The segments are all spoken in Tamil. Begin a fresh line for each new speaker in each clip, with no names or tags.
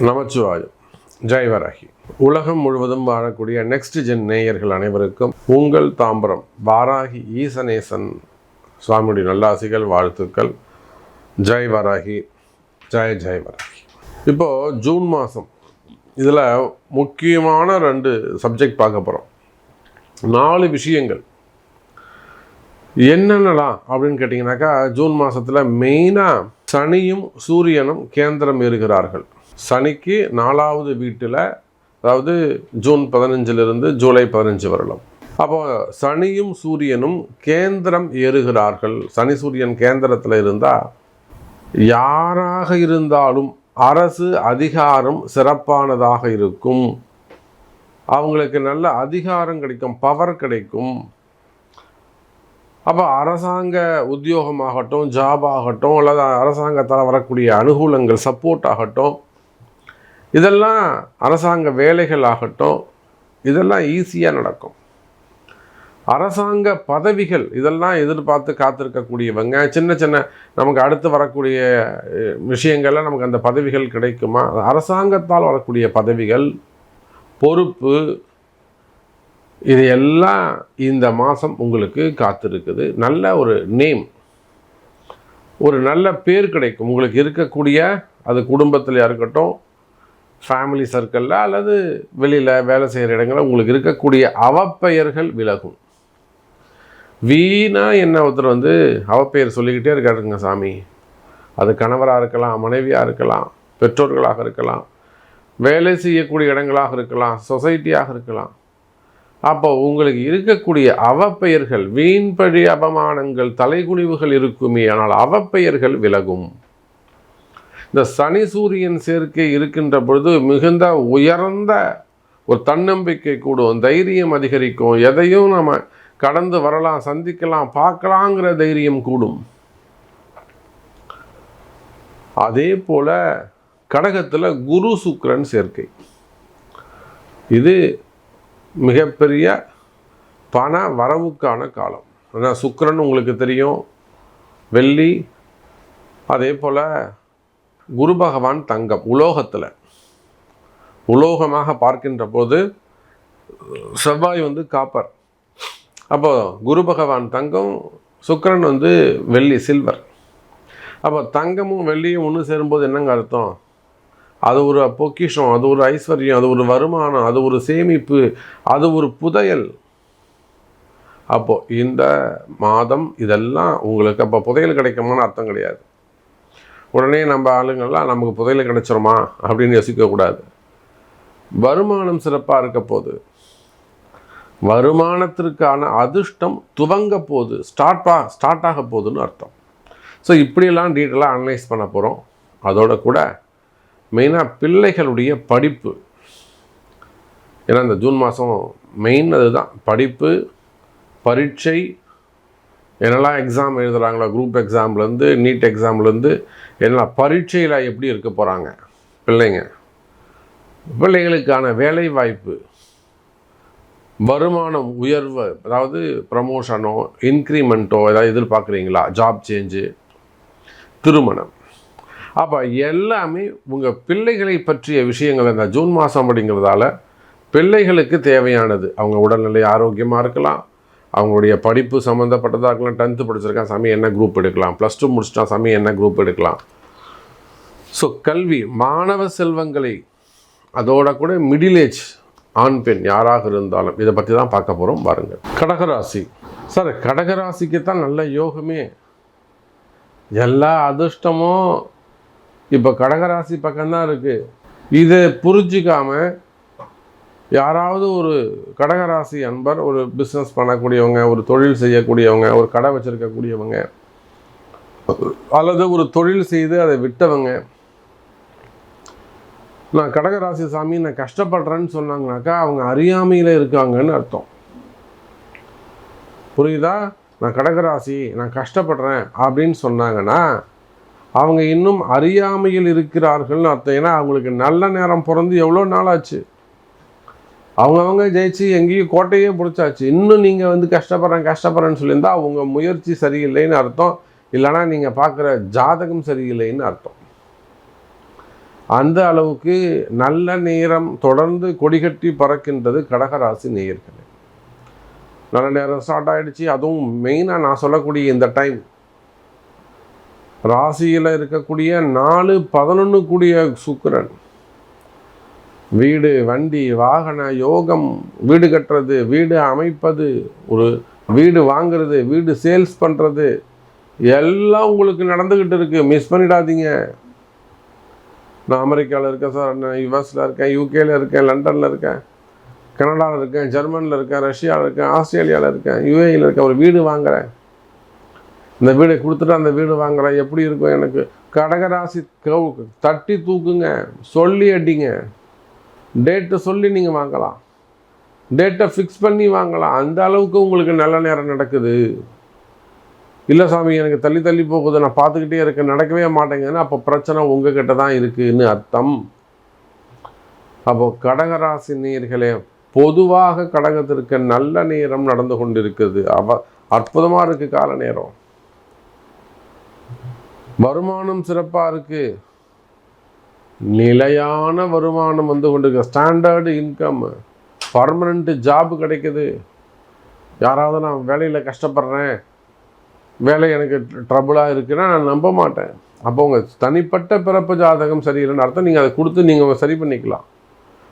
நமச்சிவாயம். ஜெய் வராகி. உலகம் முழுவதும் வாழக்கூடிய நெக்ஸ்ட் ஜென் நேயர்கள் அனைவருக்கும் உங்கள் தாம்பரம் வாராகி ஈசனேசன் சுவாமியுடைய நல்லாசிகள், வாழ்த்துக்கள். ஜெய் வராகி, ஜெய் ஜெய் வராகி. இப்போது ஜூன் மாதம் இதில் முக்கியமான 2 சப்ஜெக்ட் பார்க்க போகிறோம். 4 விஷயங்கள் என்னென்னலாம் அப்படின்னு கேட்டிங்கனாக்கா, ஜூன் மாதத்தில் மெயினாக சனியும் சூரியனும் கேந்திரம் ஏறுகிறார்கள். சனிக்கு 4வது வீட்டில், அதாவது ஜூன் 15 ஜூலை 15 வரலாம். அப்போ சனியும் சூரியனும் கேந்திரம் ஏறுகிறார்கள். சனி சூரியன் கேந்திரத்தில் இருந்தால் யாராக இருந்தாலும் அரசு அதிகாரம் சிறப்பானதாக இருக்கும். அவங்களுக்கு நல்ல அதிகாரம் கிடைக்கும், பவர் கிடைக்கும். அப்போ அரசாங்க உத்தியோகமாகட்டும், ஜாப் ஆகட்டும், அல்லது அரசாங்கத்தால் வரக்கூடிய அனுகூலங்கள், சப்போர்ட் ஆகட்டும், இதெல்லாம் அரசாங்க வேலைகள் ஆகட்டும், இதெல்லாம் ஈஸியாக நடக்கும். அரசாங்க பதவிகள் இதெல்லாம் எதிர்பார்த்து காத்திருக்கக்கூடியவங்க, சின்ன சின்ன நமக்கு அடுத்து வரக்கூடிய விஷயங்கள்லாம் நமக்கு அந்த பதவிகள் கிடைக்குமா? அரசாங்கத்தால் வரக்கூடிய பதவிகள், பொறுப்பு, இது எல்லாம் இந்த மாதம் உங்களுக்கு காத்திருக்குது. நல்ல ஒரு நேம், ஒரு நல்ல பேர் கிடைக்கும் உங்களுக்கு. இருக்கக்கூடிய அது குடும்பத்தில் இருக்கட்டும், ஃபேமிலி சர்க்கிளில் அல்லது வெளியில் வேலை செய்கிற இடங்களில் உங்களுக்கு இருக்கக்கூடிய அவப்பெயர்கள் விலகும். வீணாக என்ன ஒருத்தர் அவப்பெயர் சொல்லிக்கிட்டே இருக்காருங்க சாமி. அது கணவராக இருக்கலாம், மனைவியாக இருக்கலாம், பெற்றோர்களாக இருக்கலாம், வேலை செய்யக்கூடிய இடங்களாக இருக்கலாம், சொசைட்டியாக இருக்கலாம். அப்போ உங்களுக்கு இருக்கக்கூடிய அவப்பெயர்கள், வீண்பழி அபமானங்கள், தலைகுனிவுகள் இருக்குமே, ஆனால் அவப்பெயர்கள் விலகும். இந்த சனி சூரியன் சேர்க்கை இருக்கின்ற பொழுது மிகுந்த உயர்ந்த ஒரு தன்னம்பிக்கை கூடும், தைரியம் அதிகரிக்கும். எதையும் நம்ம கடந்து வரலாம், சந்திக்கலாம், பார்க்கலாங்கிற தைரியம் கூடும். அதே போல கடகத்தில் குரு சுக்கிரன் சேர்க்கை, இது மிகப்பெரிய பண வரவுக்கான காலம். ஆனால் சுக்கிரன் உங்களுக்கு தெரியும், வெள்ளி, அதே போல் குரு பகவான் தங்கம், உலோகத்தில் உலோகமாக பார்க்கின்ற போது செவ்வாய் காப்பர். அப்போ குரு பகவான் தங்கம், சுக்கிரன் வெள்ளி, சில்வர். அப்போ தங்கமும் வெள்ளியும் ஒன்று சேரும்போது என்னங்க அர்த்தம்? அது ஒரு பொக்கிஷம், அது ஒரு ஐஸ்வர்யம், அது ஒரு வருமானம், அது ஒரு சேமிப்பு, அது ஒரு புதையல். அப்போது இந்த மாதம் இதெல்லாம் உங்களுக்கு அப்போ புதையல் கிடைக்குமான்னு அர்த்தம் கிடையாது. உடனே நம்ம ஆளுங்கள்லாம் நமக்கு புதையல் கிடைச்சிருமா அப்படின்னு யோசிக்கக்கூடாது. வருமானம் சிறப்பாக இருக்க போது, வருமானத்திற்கான அதிர்ஷ்டம் துவங்க போது, ஸ்டார்ட் ஆக போகுதுன்னு அர்த்தம். ஸோ இப்படியெல்லாம் டீட்டெயிலாக அனலைஸ் பண்ண போகிறோம். அதோட கூட மெயினாக பிள்ளைகளுடைய படிப்பு, ஏன்னா இந்த ஜூன் மாதம் மெயின் அதுதான், படிப்பு, பரீட்சை, என்னெல்லாம் எக்ஸாம் எழுதுகிறாங்களோ, குரூப் எக்ஸாம்லேருந்து நீட் எக்ஸாம்லேருந்து என்னெல்லாம் பரீட்சையில் எப்படி இருக்க போகிறாங்க பிள்ளைகளுக்கான வேலை வாய்ப்பு, வருமானம் உயர்வு, அதாவது ப்ரமோஷனோ இன்க்ரிமெண்ட்டோ ஏதாவது எதிர்பார்க்குறீங்களா, ஜாப் சேஞ்சு, திருமணம். அப்போ எல்லாமே உங்கள் பிள்ளைகளை பற்றிய விஷயங்கள் இந்த ஜூன் மாதம் அப்படிங்கிறதால பிள்ளைகளுக்கு தேவையானது. அவங்க உடல்நிலை ஆரோக்கியமாக இருக்கலாம், அவங்களுடைய படிப்பு சம்மந்தப்பட்டதாக இருக்கலாம். 10th படிச்சிருக்கான் சாமி, என்ன குரூப் எடுக்கலாம்? +2 முடிச்சிட்டான் சாமி, என்ன குரூப் எடுக்கலாம்? ஸோ கல்வி, மாணவ செல்வங்களை, அதோட கூட மிடில் ஏஜ் ஆண் பெண் யாராக இருந்தாலும் இதை பற்றி தான் பார்க்க போகிறோம். பாருங்கள், கடகராசி. சார், கடகராசிக்கு தான் நல்ல யோகமே, எல்லா அதிர்ஷ்டமும் இப்போ கடகராசி பக்கம்தான் இருக்குது. இதை புரிஞ்சிக்காமல் யாராவது ஒரு கடகராசி அன்பர், ஒரு பிஸ்னஸ் பண்ணக்கூடியவங்க, ஒரு தொழில் செய்யக்கூடியவங்க, ஒரு கடை வச்சுருக்கக்கூடியவங்க, அல்லது ஒரு தொழில் செய்து அதை விட்டவங்க, நான் கடகராசி சாமி நான் கஷ்டப்படுறேன்னு சொன்னாங்கனாக்கா அவங்க அறியாமையில் இருக்காங்கன்னு அர்த்தம். புரியுதா? நான் கடகராசி நான் கஷ்டப்படுறேன் அப்படின்னு சொன்னாங்கன்னா அவங்க இன்னும் அறியாமையில் இருக்கிறார்கள்னு அர்த்தம். ஏன்னா அவங்களுக்கு நல்ல நேரம் பிறந்து எவ்வளோ நாள் ஆச்சு, அவங்கவுங்க ஜெயிச்சு எங்கேயும் கோட்டையே பிடிச்சாச்சு. இன்னும் நீங்கள் கஷ்டப்படுறேன்னு சொல்லியிருந்தால் அவங்க முயற்சி சரியில்லைன்னு அர்த்தம், இல்லைனா நீங்கள் பார்க்குற ஜாதகம் சரியில்லைன்னு அர்த்தம். அந்த அளவுக்கு நல்ல நேரம் தொடர்ந்து கொடிகட்டி பறக்கின்றது கடகராசி நேயர்களே. நல்ல நேரம் ஸ்டார்ட் ஆகிடுச்சு. அதுவும் மெயினாக நான் சொல்லக்கூடிய இந்த டைம் ராசியில் இருக்கக்கூடிய 4-11 கூடிய சுக்கிரன், வீடு வண்டி வாகன யோகம், வீடு கட்டுறது, வீடு அமைப்பது, ஒரு வீடு வாங்கிறது, வீடு சேல்ஸ் பண்ணுறது எல்லாம் உங்களுக்கு நடந்துக்கிட்டு இருக்குது. மிஸ் பண்ணிடாதீங்க. நான் அமெரிக்காவில் இருக்கேன் சார், நான் யுஎஸில் இருக்கேன், யூகேல இருக்கேன், லண்டனில் இருக்கேன், கனடாவில் இருக்கேன், ஜெர்மனியில் இருக்கேன், ரஷ்யாவில் இருக்கேன், ஆஸ்திரேலியாவில் இருக்கேன், யுஏஇயில் இருக்கேன், ஒரு வீடு வாங்குகிறேன், இந்த வீடை கொடுத்துட்டு அந்த வீடு வாங்குகிறேன், எப்படி இருக்கும் எனக்கு? கடகராசி தட்டி தூக்குங்க, சொல்லி அடிங்க. டேட்டை சொல்லி நீங்கள் வாங்கலாம், டேட்டை ஃபிக்ஸ் பண்ணி வாங்கலாம். அந்த அளவுக்கு உங்களுக்கு நல்ல நேரம் நடக்குது. இல்லை சாமி எனக்கு தள்ளி தள்ளி போகுது, நான் பார்த்துக்கிட்டே இருக்கேன், நடக்கவே மாட்டேங்குதுன்னா அப்போ பிரச்சனை உங்ககிட்ட தான் இருக்குதுன்னு அர்த்தம். அப்போ கடகராசி நேயர்களே, பொதுவாக கடகத்திற்கு நல்ல நேரம் நடந்து கொண்டிருக்குது. அற்புதமாக இருக்குது கால நேரம். வருமானம் சிறப்பாக இருக்குது, நிலையான வருமானம் வந்து கொண்டிருக்கு, ஸ்டாண்டர்டு இன்கம், பர்மனண்ட் ஜாப் கிடைக்குது. யாராவது நான் வேலையில் கஷ்டப்படுறேன், வேலை எனக்கு ட்ரபுளாக இருக்குன்னா நான் நம்ப மாட்டேன். அப்போ உங்கள் தனிப்பட்ட பிறப்பு ஜாதகம் சரியில்லைன்னு அர்த்தம். நீங்கள் அதை கொடுத்து நீங்கள் சரி பண்ணிக்கலாம்.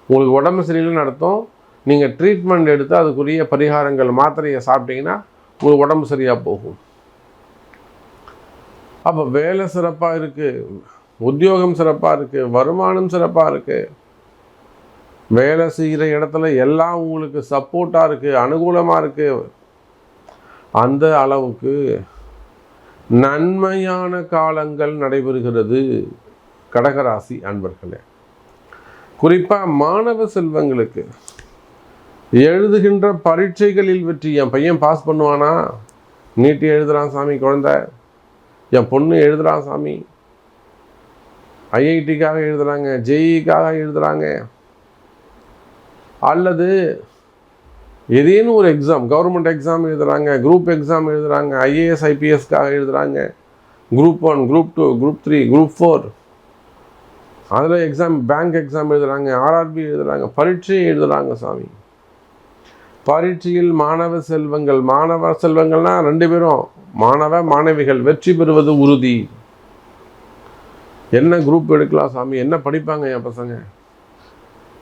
உங்களுக்கு உடம்பு சரியில்லைன்னு அர்த்தம். நீங்கள் ட்ரீட்மெண்ட் எடுத்து அதுக்குரிய பரிகாரங்கள் மாத்திரையை சாப்பிட்டீங்கன்னா உங்களுக்கு உடம்பு சரியாக போகும். அப்போ வேலை சிறப்பாக இருக்குது, உத்தியோகம் சிறப்பாக இருக்குது, வருமானம் சிறப்பாக இருக்குது, வேலை செய்கிற இடத்துல எல்லாம் உங்களுக்கு சப்போர்ட்டாக இருக்குது, அனுகூலமாக இருக்குது. அந்த அளவுக்கு நன்மையான காலங்கள் நடைபெறுகிறது கடகராசி அன்பர்களே. குறிப்பாக மாணவ செல்வங்களுக்கு எழுதுகின்ற பரீட்சைகளில் வெற்றி. என் பையன் பாஸ் பண்ணுவானா? நீட்டு எழுதுகிறான் சாமி குழந்தை, என் பொண்ணு எழுதுகிறான் சாமி, ஐஐடிக்காக எழுதுகிறாங்க, ஜேஇக்காக எழுதுகிறாங்க, அல்லது ஏதேனும் ஒரு எக்ஸாம், கவர்மெண்ட் எக்ஸாம் எழுதுகிறாங்க, குரூப் எக்ஸாம் எழுதுகிறாங்க, ஐஏஎஸ் ஐபிஎஸ்க்காக எழுதுகிறாங்க, குரூப் 1, குரூப் 2, குரூப் 3, குரூப் 4, அதில் எக்ஸாம், பேங்க் எக்ஸாம் எழுதுகிறாங்க, ஆர்ஆர்பி எழுதுகிறாங்க, பரீட்சை எழுதுகிறாங்க சாமி. பரீட்சையில் மாணவ செல்வங்கள்னால் 2 பேரும் மாணவ மாணவிகள் வெற்றி பெறுவது உறுதி. என்ன குரூப் எடுக்கலாம் சாமி, என்ன படிப்பாங்க என் பசங்க,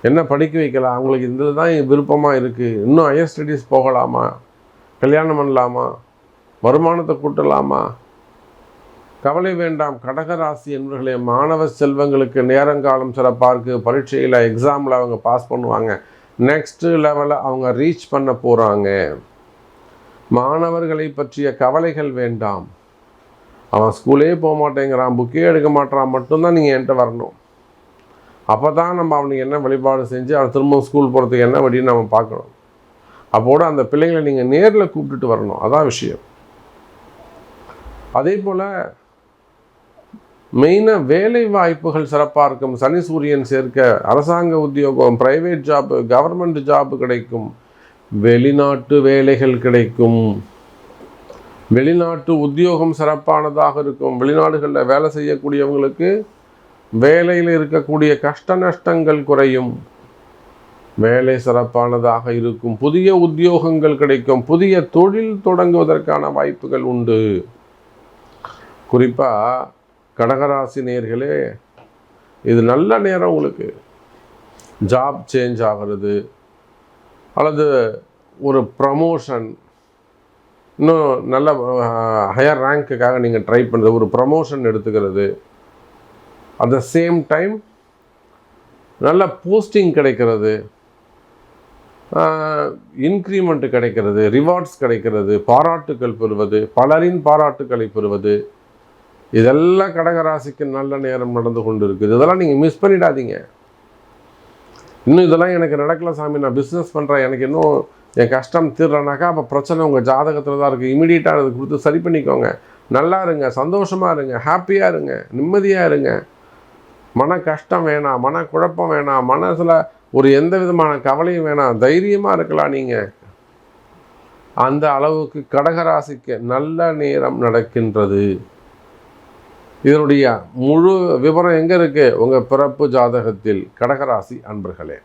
என்ன படிக்க வைக்கலாம், அவங்களுக்கு இதில் தான் விருப்பமாக இருக்குது, இன்னும் ஹையர் ஸ்டடீஸ் போகலாமா, கல்யாணம் பண்ணலாமா, வருமானத்தை கூட்டலாமா? கவலை வேண்டாம் கடகராசி என்பவர்களே. மாணவ செல்வங்களுக்கு நேரங்காலம் சிறப்பாக இருக்குது. பரீட்சையில் எக்ஸாமில் அவங்க பாஸ் பண்ணுவாங்க, நெக்ஸ்ட்டு லெவலில் அவங்க ரீச் பண்ண போகிறாங்க. மாணவர்களை பற்றிய கவலைகள் வேண்டாம். அவன் ஸ்கூலே போக மாட்டேங்கிறான், புக்கே எடுக்க மாட்டான், மட்டும்தான் நீங்கள் என்கிட்ட வரணும். அப்போ தான் நம்ம அவனுக்கு என்ன வழிபாடு செஞ்சு அவன் திரும்ப ஸ்கூல் போகிறதுக்கு என்ன வழின்னு நம்ம பார்க்கணும். அப்போது அந்த பிள்ளைங்களை நீங்கள் நேரில் கூப்பிட்டுட்டு வரணும், அதான் விஷயம். அதே போல் மெயினாக வேலை வாய்ப்புகள் சிறப்பாக இருக்கும். சனி சூரியன் சேர்க்க அரசாங்க உத்தியோகம், ப்ரைவேட் ஜாப்பு, கவர்மெண்ட் ஜாப்பு கிடைக்கும், வெளிநாட்டு வேலைகள் கிடைக்கும், வெளிநாட்டு உத்தியோகம் சிறப்பானதாக இருக்கும். வெளிநாடுகளில் வேலை செய்யக்கூடியவங்களுக்கு வேலையில் இருக்கக்கூடிய கஷ்ட நஷ்டங்கள் குறையும், வேலை சிறப்பானதாக இருக்கும், புதிய உத்தியோகங்கள் கிடைக்கும், புதிய தொழில் தொடங்குவதற்கான வாய்ப்புகள் உண்டு. குறிப்பாக கடகராசி நேயர்களே, இது நல்ல நேரம் உங்களுக்கு. ஜாப் சேஞ்ச் ஆகிறது, அல்லது ஒரு ப்ரமோஷன், இன்னும் நல்ல ஹையர் ரேங்க்குக்காக நீங்கள் ட்ரை பண்ணுறது, ஒரு ப்ரமோஷன் எடுத்துக்கிறது, அட் த சேம் டைம் நல்ல போஸ்டிங் கிடைக்கிறது, இன்க்ரிமெண்ட் கிடைக்கிறது, ரிவார்ட்ஸ் கிடைக்கிறது, பாராட்டுக்கள் பெறுவது, பலரின் பாராட்டுக்களை பெறுவது, இதெல்லாம் கடகராசிக்கு நல்ல நேரம் நடந்து கொண்டு இருக்குது. இதெல்லாம் நீங்கள் மிஸ் பண்ணிடாதீங்க. இன்னும் இதெல்லாம் எனக்கு நடக்கல சாமி, நான் பிஸ்னஸ் பண்ணுறேன், எனக்கு இன்னும் என் கஷ்டம் தீர்றனாக்கா அப்போ பிரச்சனை உங்கள் ஜாதகத்தில் தான் இருக்குது. இமீடியட்டாக அதை கொடுத்து சரி பண்ணிக்கோங்க. நல்லா இருங்க, சந்தோஷமாக இருங்க, ஹாப்பியாக இருங்க, நிம்மதியாக இருங்க. மன கஷ்டம் வேணாம், மன குழப்பம் வேணாம், மனசில் ஒரு எந்த விதமான கவலையும் வேணாம், தைரியமாக இருக்கலாம் நீங்கள். அந்த அளவுக்கு கடகராசிக்கு நல்ல நேரம் நடக்கின்றது. இதனுடைய முழு விவரம் எங்கே இருக்குது? உங்கள் பிறப்பு ஜாதகத்தில் கடகராசி அன்பர்களே.